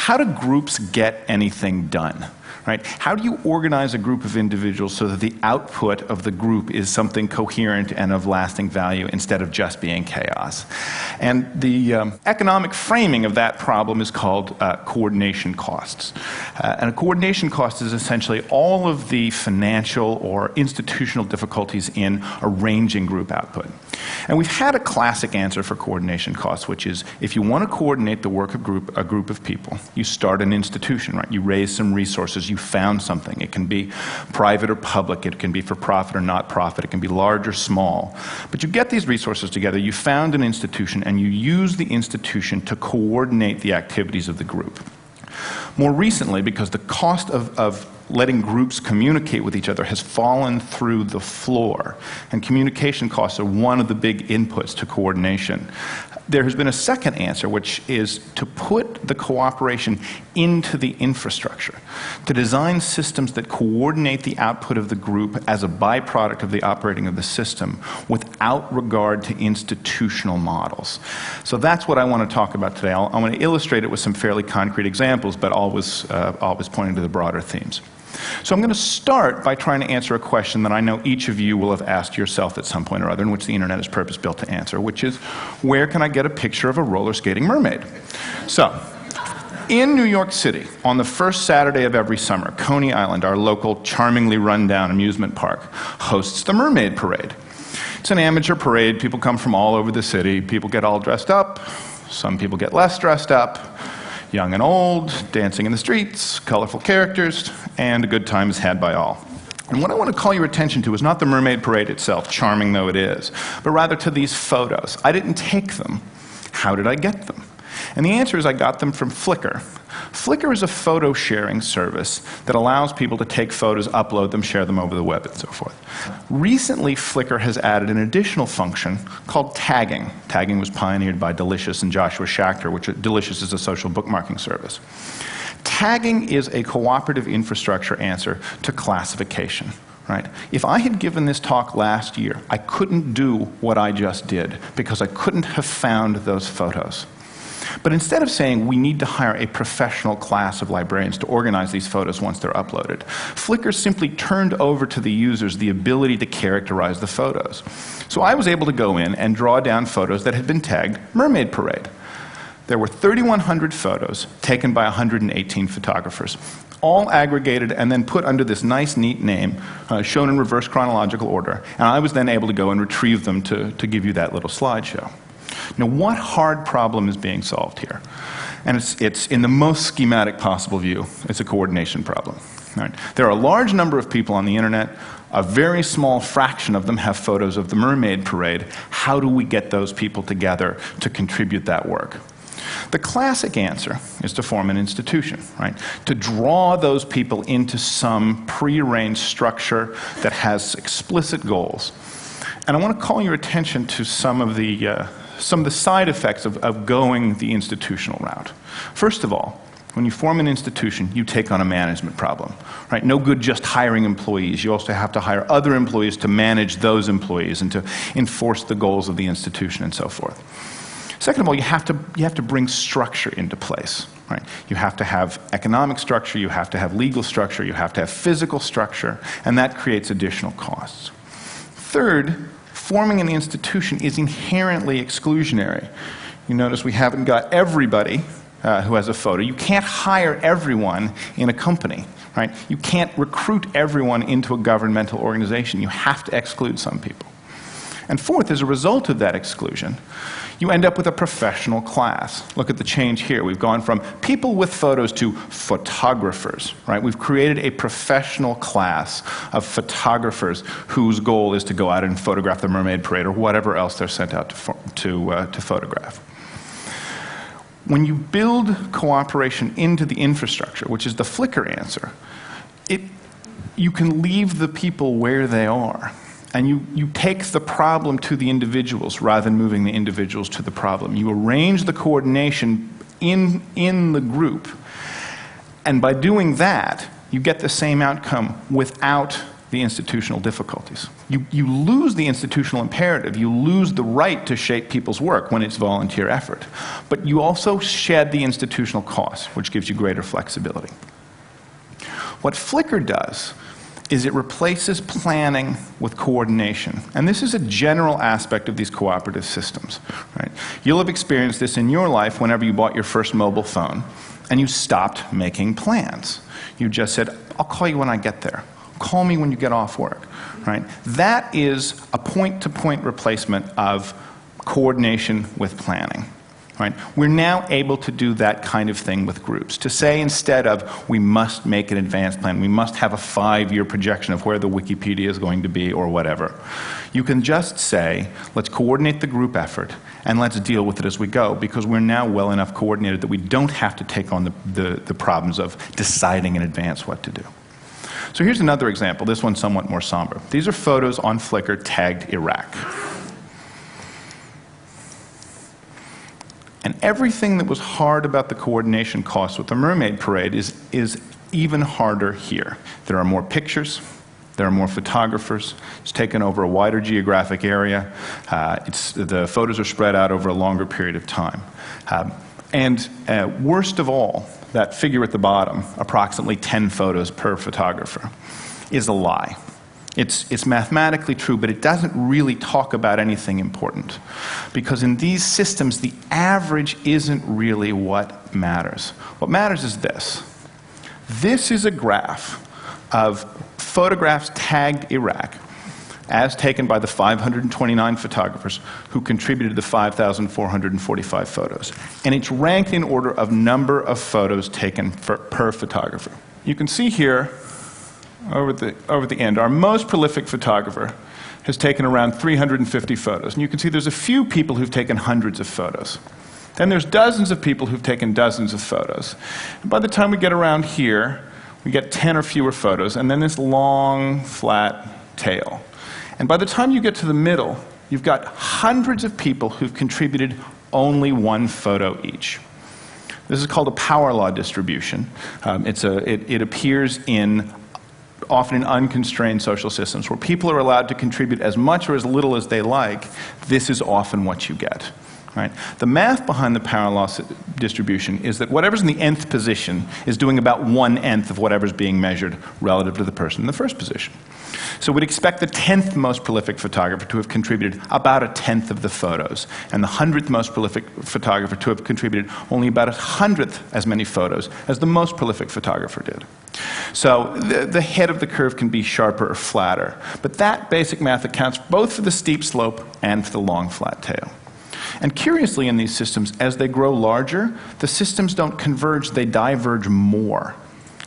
how do groups get anything done? Right? How do you organize a group of individuals so that the output of the group is something coherent and of lasting value instead of just being chaos? And the economic framing of that problem is called coordination costs. And a coordination cost is essentially all of the financial or institutional difficulties in arranging group output. And we've had a classic answer for coordination costs, which is if you want to coordinate the work of a group of people, you start an institution, right? You raise some resources, you found something. It can be private or public, it can be for profit or not profit, it can be large or small. But you get these resources together, you found an institution, and you use the institution to coordinate the activities of the group. More recently, because the cost of letting groups communicate with each other has fallen through the floor, and communication costs are one of the big inputs to coordination, there has been a second answer, which is to put the cooperation into the infrastructure, to design systems that coordinate the output of the group as a byproduct of the operating of the system without regard to institutional models. So that's what I want to talk about today. I'm going to illustrate it with some fairly concrete examples, but always pointing to the broader themes. So I'm going to start by trying to answer a question that I know each of you will have asked yourself at some point or other, and which the internet is purpose-built to answer, which is, where can I get a picture of a roller skating mermaid? So, in New York City, on the first Saturday of every summer, Coney Island, our local charmingly run-down amusement park, hosts the Mermaid Parade. It's an amateur parade. People come from all over the city. People get all dressed up. Some people get less dressed up. Young and old, dancing in the streets, colorful characters, and a good time is had by all. And what I want to call your attention to is not the Mermaid Parade itself, charming though it is, but rather to these photos. I didn't take them. How did I get them? And the answer is I got them from Flickr. Flickr is a photo sharing service that allows people to take photos, upload them, share them over the web, and so forth. Recently, Flickr has added an additional function called tagging. Tagging was pioneered by Delicious and Joshua Schachter, which Delicious is a social bookmarking service. Tagging is a cooperative infrastructure answer to classification. Right? If I had given this talk last year, I couldn't do what I just did because I couldn't have found those photos. But instead of saying we need to hire a professional class of librarians to organize these photos once they're uploaded, Flickr simply turned over to the users the ability to characterize the photos. So I was able to go in and draw down photos that had been tagged Mermaid Parade. There were 3,100 photos taken by 118 photographers, all aggregated and then put under this nice, neat name, shown in reverse chronological order. And I was then able to go and retrieve them to give you that little slideshow. Now, what hard problem is being solved here? And it's in the most schematic possible view. It's a coordination problem. Right? There are a large number of people on the internet. A very small fraction of them have photos of the Mermaid Parade. How do we get those people together to contribute that work? The classic answer is to form an institution, right? To draw those people into some prearranged structure that has explicit goals. And I want to call your attention to some of the side effects of going the institutional route. First of all, when you form an institution, you take on a management problem. Right? No good just hiring employees. You also have to hire other employees to manage those employees and to enforce the goals of the institution and so forth. Second of all, you have to bring structure into place. Right? You have to have economic structure, you have to have legal structure, you have to have physical structure, and that creates additional costs. Third, forming an institution is inherently exclusionary. You notice we haven't got everybody who has a photo. You can't hire everyone in a company. Right? You can't recruit everyone into a governmental organization. You have to exclude some people. And fourth, as a result of that exclusion, you end up with a professional class. Look at the change here. We've gone from people with photos to photographers. Right? We've created a professional class of photographers whose goal is to go out and photograph the Mermaid Parade or whatever else they're sent out to photograph. When you build cooperation into the infrastructure, which is the Flickr answer, you can leave the people where they are. And you take the problem to the individuals rather than moving the individuals to the problem. You arrange the coordination in the group. And by doing that, you get the same outcome without the institutional difficulties. You lose the institutional imperative. You lose the right to shape people's work when it's volunteer effort. But you also shed the institutional cost, which gives you greater flexibility. What Flickr does is it replaces planning with coordination. And this is a general aspect of these cooperative systems. Right? You'll have experienced this in your life whenever you bought your first mobile phone and you stopped making plans. You just said, I'll call you when I get there. Call me when you get off work. Right? That is a point-to-point replacement of coordination with planning. Right? We're now able to do that kind of thing with groups. To say instead of, we must make an advanced plan, we must have a 5-year projection of where the Wikipedia is going to be or whatever. You can just say, let's coordinate the group effort and let's deal with it as we go, because we're now well enough coordinated that we don't have to take on the problems of deciding in advance what to do. So here's another example. This one's somewhat more somber. These are photos on Flickr tagged Iraq. And everything that was hard about the coordination costs with the Mermaid Parade is even harder here. There are more pictures, there are more photographers, it's taken over a wider geographic area, the photos are spread out over a longer period of time. And worst of all, that figure at the bottom, approximately 10 photos per photographer, is a lie. It's mathematically true, but it doesn't really talk about anything important. Because in these systems, the average isn't really what matters. What matters is this. This is a graph of photographs tagged Iraq, as taken by the 529 photographers who contributed to the 5,445 photos. And it's ranked in order of number of photos taken per photographer. You can see here, over the end, our most prolific photographer has taken around 350 photos. And you can see there's a few people who've taken hundreds of photos. Then there's dozens of people who've taken dozens of photos. And by the time we get around here, we get 10 or fewer photos, and then this long, flat tail. And by the time you get to the middle, you've got hundreds of people who've contributed only one photo each. This is called a power law distribution. It appears often in unconstrained social systems where people are allowed to contribute as much or as little as they like. This is often what you get. Right? The math behind the power law distribution is that whatever's in the nth position is doing about 1/n of whatever's being measured relative to the person in the first position. So we'd expect the 10th most prolific photographer to have contributed about 1/10 of the photos, and the 100th most prolific photographer to have contributed only about 100th as many photos as the most prolific photographer did. So the head of the curve can be sharper or flatter, but that basic math accounts both for the steep slope and for the long flat tail. And curiously in these systems, as they grow larger, the systems don't converge, they diverge more.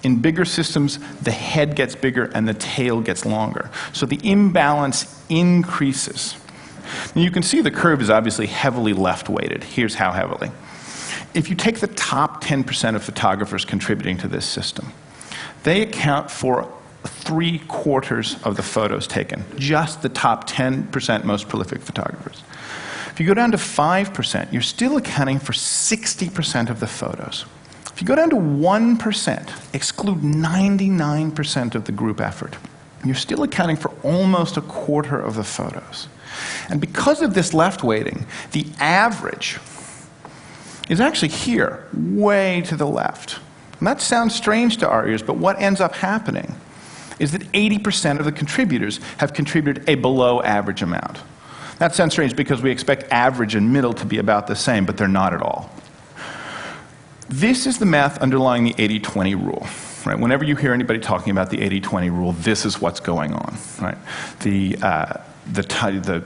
In bigger systems, the head gets bigger and the tail gets longer. So the imbalance increases. And you can see the curve is obviously heavily left-weighted. Here's how heavily. If you take the top 10% of photographers contributing to this system, they account for 3/4 of the photos taken, just the top 10% most prolific photographers. If you go down to 5%, you're still accounting for 60% of the photos. If you go down to 1%, exclude 99% of the group effort, you're still accounting for almost 1/4 of the photos. And because of this left weighting, the average is actually here, way to the left. And that sounds strange to our ears, but what ends up happening is that 80% of the contributors have contributed a below average amount. That sounds strange because we expect average and middle to be about the same, but they're not at all. This is the math underlying the 80-20 rule. Right? Whenever you hear anybody talking about the 80-20 rule, this is what's going on. Right? The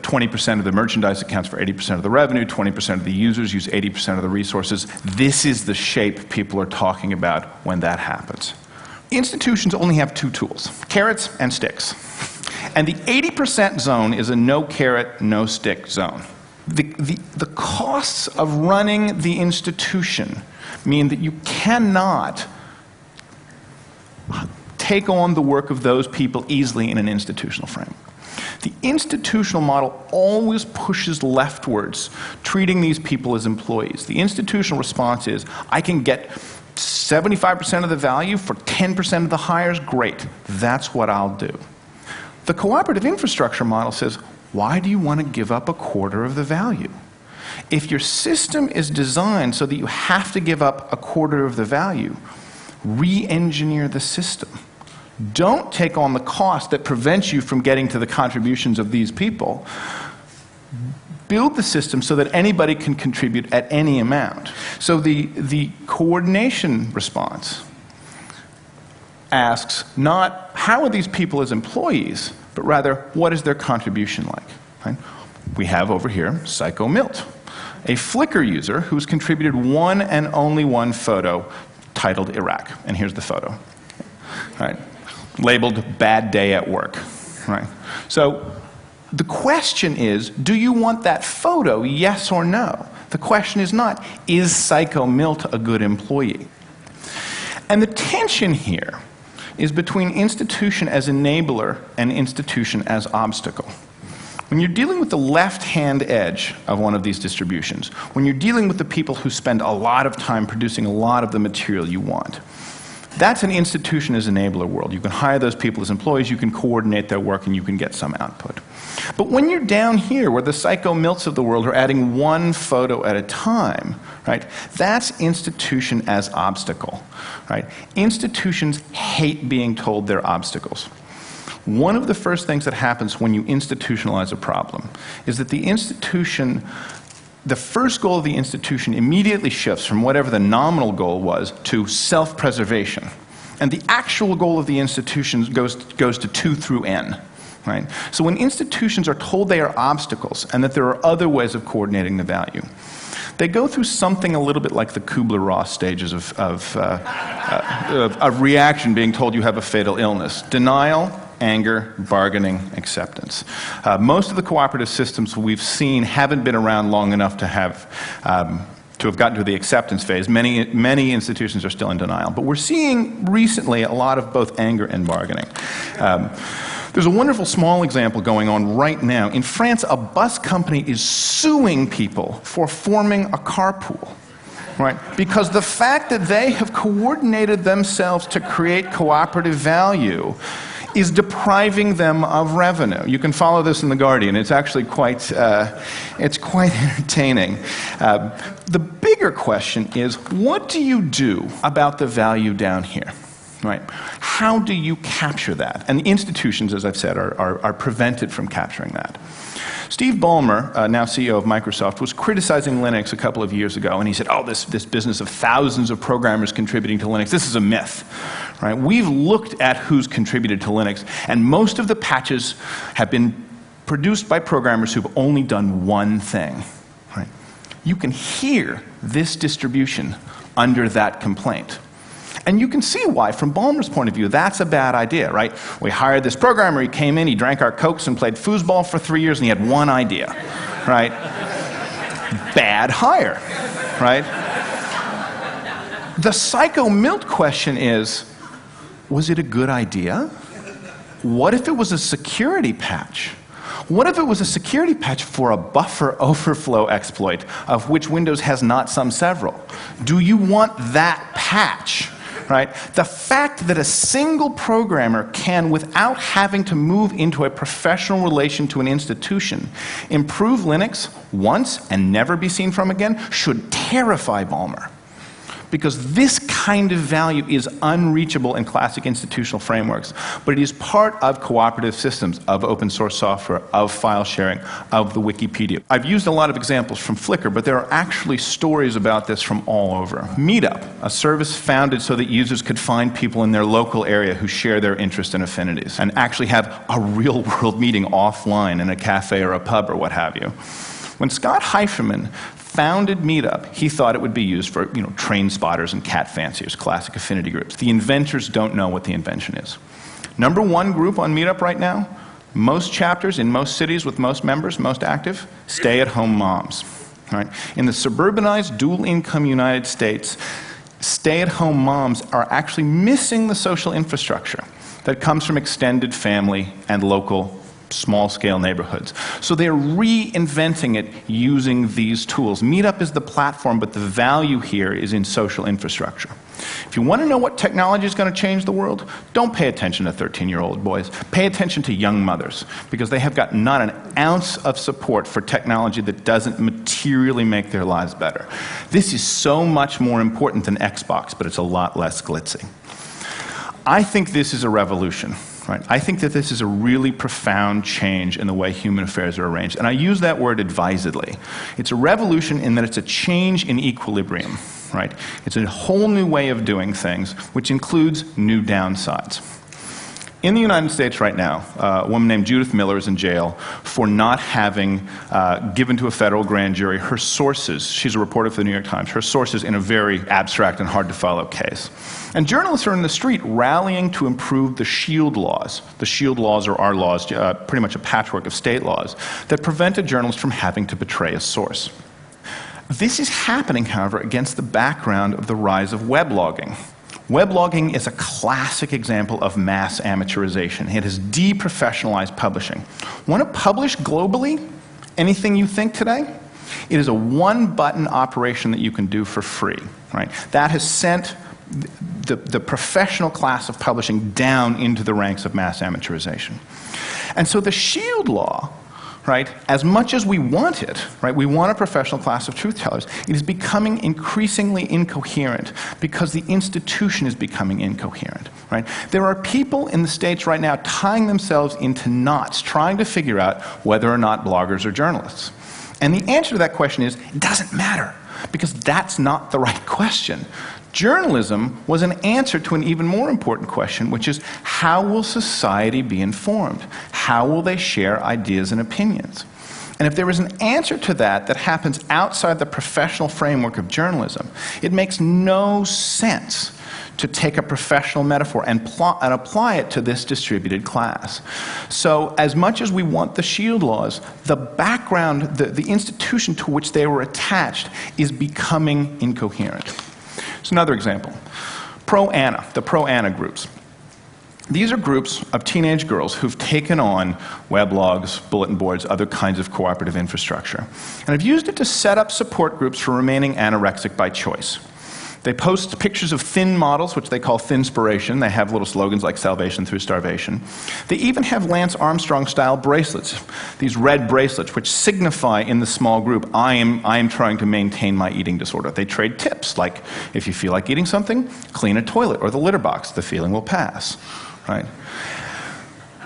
20% of the merchandise accounts for 80% of the revenue, 20% of the users use 80% of the resources. This is the shape people are talking about when that happens. Institutions only have two tools, carrots and sticks. And the 80% zone is a no carrot, no stick zone. The costs of running the institution mean that you cannot take on the work of those people easily in an institutional frame. The institutional model always pushes leftwards, treating these people as employees. The institutional response is, I can get 75% of the value for 10% of the hires, great. That's what I'll do. The cooperative infrastructure model says, why do you want to give up a quarter of the value? If your system is designed so that you have to give up a quarter of the value, re-engineer the system. Don't take on the cost that prevents you from getting to the contributions of these people. Build the system so that anybody can contribute at any amount. So the coordination response asks not how are these people as employees, but rather what is their contribution like. Right? We have over here Psycho Milt, a Flickr user who's contributed one and only one photo titled Iraq. And here's the photo. Right? Labeled "Bad Day at Work." Right? So the question is, do you want that photo, yes or no? The question is not, is Psycho Milt a good employee? And the tension here is between institution as enabler and institution as obstacle. When you're dealing with the left-hand edge of one of these distributions, when you're dealing with the people who spend a lot of time producing a lot of the material you want, that's an institution as enabler world. You can hire those people as employees, you can coordinate their work, and you can get some output. But when you're down here, where the Psycho Milts of the world are adding one photo at a time, right, that's institution as obstacle. Right? Institutions hate being told they're obstacles. One of the first things that happens when you institutionalize a problem is that the institution, the first goal of the institution immediately shifts from whatever the nominal goal was to self-preservation. And the actual goal of the institution goes to 2 through n. Right? So when institutions are told they are obstacles and that there are other ways of coordinating the value, they go through something a little bit like the Kubler-Ross stages of reaction being told you have a fatal illness. Denial, anger, bargaining, acceptance. Most of the cooperative systems we've seen haven't been around long enough to have gotten to the acceptance phase. Many institutions are still in denial. But we're seeing recently a lot of both anger and bargaining. There's a wonderful small example going on right now. In France, a bus company is suing people for forming a carpool. Right? Because the fact that they have coordinated themselves to create cooperative value is depriving them of revenue. You can follow this in The Guardian. It's actually quite entertaining. The bigger question is, what do you do about the value down here? Right? How do you capture that? And institutions, as I've said, are prevented from capturing that. Steve Ballmer, now CEO of Microsoft, was criticizing Linux a couple of years ago, and he said, oh, this business of thousands of programmers contributing to Linux, this is a myth. Right? We've looked at who's contributed to Linux, and most of the patches have been produced by programmers who've only done one thing. Right? You can hear this distribution under that complaint. And you can see why, from Ballmer's point of view, that's a bad idea, right? We hired this programmer, he came in, he drank our Cokes and played foosball for 3 years, and he had one idea, right? Bad hire, right? The Psycho Milt question is, was it a good idea? What if it was a security patch? What if it was a security patch for a buffer overflow exploit, of which Windows has not some several? Do you want that patch? Right? The fact that a single programmer can, without having to move into a professional relation to an institution, improve Linux once and never be seen from again, should terrify Ballmer. Because this kind of value is unreachable in classic institutional frameworks, but it is part of cooperative systems, of open source software, of file sharing, of the Wikipedia. I've used a lot of examples from Flickr, but there are actually stories about this from all over. Meetup, a service founded so that users could find people in their local area who share their interests and affinities, and actually have a real-world meeting offline in a cafe or a pub or what have you. When Scott Heiferman founded Meetup, he thought it would be used for, train spotters and cat fanciers, classic affinity groups. The inventors don't know what the invention is. Number one group on Meetup right now, most chapters in most cities with most members, most active, stay-at-home moms. Right? In the suburbanized, dual-income United States, stay-at-home moms are actually missing the social infrastructure that comes from extended family and local small-scale neighborhoods. So they're reinventing it using these tools. Meetup is the platform, but the value here is in social infrastructure. If you want to know what technology is going to change the world, don't pay attention to 13-year-old boys. Pay attention to young mothers, because they have got not an ounce of support for technology that doesn't materially make their lives better. This is so much more important than Xbox, but it's a lot less glitzy. I think this is a revolution. Right? I think that this is a really profound change in the way human affairs are arranged. And I use that word advisedly. It's a revolution in that it's a change in equilibrium. Right? It's a whole new way of doing things, which includes new downsides. In the United States right now, a woman named Judith Miller is in jail for not having given to a federal grand jury her sources. She's a reporter for the New York Times. Her sources in a very abstract and hard-to-follow case. And journalists are in the street rallying to improve the SHIELD laws. The SHIELD laws are our laws, pretty much a patchwork of state laws, that prevent a journalist from having to betray a source. This is happening, however, against the background of the rise of weblogging. Weblogging is a classic example of mass amateurization. It has deprofessionalized publishing. Want to publish globally anything you think today? It is a one-button operation that you can do for free. Right? That has sent the professional class of publishing down into the ranks of mass amateurization. And so the SHIELD law, right, as much as we want it, right, we want a professional class of truth tellers, it is becoming increasingly incoherent because the institution is becoming incoherent. Right? There are people in the States right now tying themselves into knots, trying to figure out whether or not bloggers are journalists. And the answer to that question is, it doesn't matter, because that's not the right question. Journalism was an answer to an even more important question, which is, how will society be informed? How will they share ideas and opinions? And if there is an answer to that that happens outside the professional framework of journalism, it makes no sense to take a professional metaphor and apply it to this distributed class. So as much as we want the SHIELD laws, the background, the institution to which they were attached is becoming incoherent. It's another example. Pro-Ana, the Pro-Ana groups. These are groups of teenage girls who've taken on weblogs, bulletin boards, other kinds of cooperative infrastructure, and have used it to set up support groups for remaining anorexic by choice. They post pictures of thin models, which they call Thinspiration. They have little slogans like salvation through starvation. They even have Lance Armstrong-style bracelets, these red bracelets, which signify in the small group, I am trying to maintain my eating disorder. They trade tips, like if you feel like eating something, clean a toilet or the litter box. The feeling will pass. Right?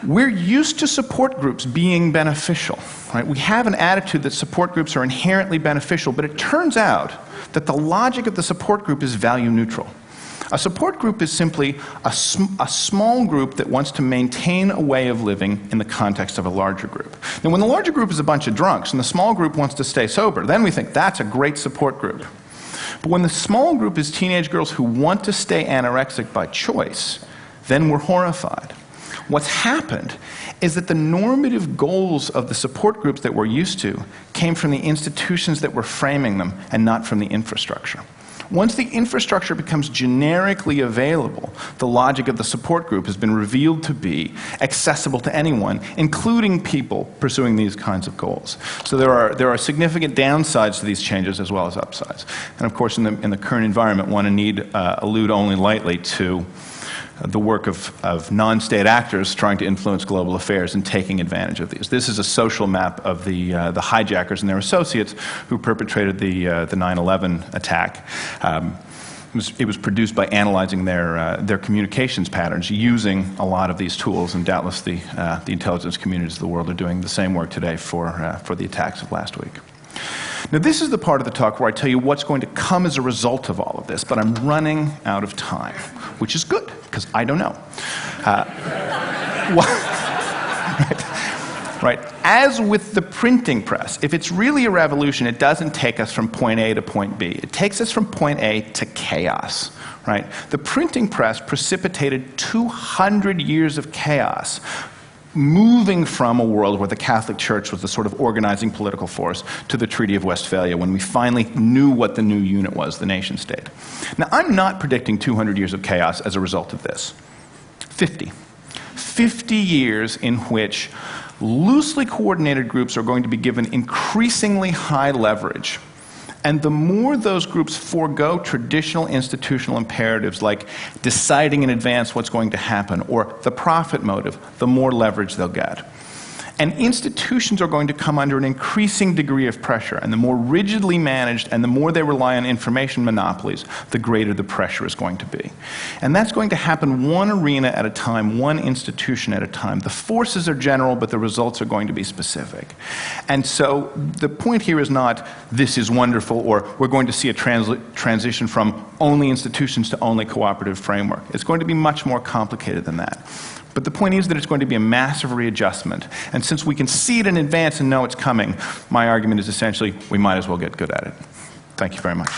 We're used to support groups being beneficial. Right? We have an attitude that support groups are inherently beneficial, but it turns out that the logic of the support group is value neutral. A support group is simply a small group that wants to maintain a way of living in the context of a larger group. Now, when the larger group is a bunch of drunks and the small group wants to stay sober, then we think that's a great support group. But when the small group is teenage girls who want to stay anorexic by choice, then we're horrified. What's happened is that the normative goals of the support groups that we're used to came from the institutions that were framing them and not from the infrastructure. Once the infrastructure becomes generically available, the logic of the support group has been revealed to be accessible to anyone, including people pursuing these kinds of goals. So there are significant downsides to these changes as well as upsides. And of course, in the current environment, one need allude only lightly to the work of non-state actors trying to influence global affairs and taking advantage of these. This is a social map of the hijackers and their associates who perpetrated the 9/11 attack. It was produced by analyzing their communications patterns using a lot of these tools, and doubtless the intelligence communities of the world are doing the same work today for the attacks of last week. Now, this is the part of the talk where I tell you what's going to come as a result of all of this, but I'm running out of time, which is good, because I don't know. Right. As with the printing press, if it's really a revolution, it doesn't take us from point A to point B. It takes us from point A to chaos. Right? The printing press precipitated 200 years of chaos, moving from a world where the Catholic Church was the sort of organizing political force to the Treaty of Westphalia, when we finally knew what the new unit was, the nation state. Now, I'm not predicting 200 years of chaos as a result of this. 50 years in which Loosely coordinated groups are going to be given increasingly high leverage. And the more those groups forego traditional institutional imperatives like deciding in advance what's going to happen or the profit motive, the more leverage they'll get. And institutions are going to come under an increasing degree of pressure, and the more rigidly managed and the more they rely on information monopolies, the greater the pressure is going to be. And that's going to happen one arena at a time, one institution at a time. The forces are general, but the results are going to be specific. And so the point here is not, this is wonderful, or we're going to see a transition from only institutions to only cooperative framework. It's going to be much more complicated than that. But the point is that it's going to be a massive readjustment. And since we can see it in advance and know it's coming, my argument is essentially we might as well get good at it. Thank you very much.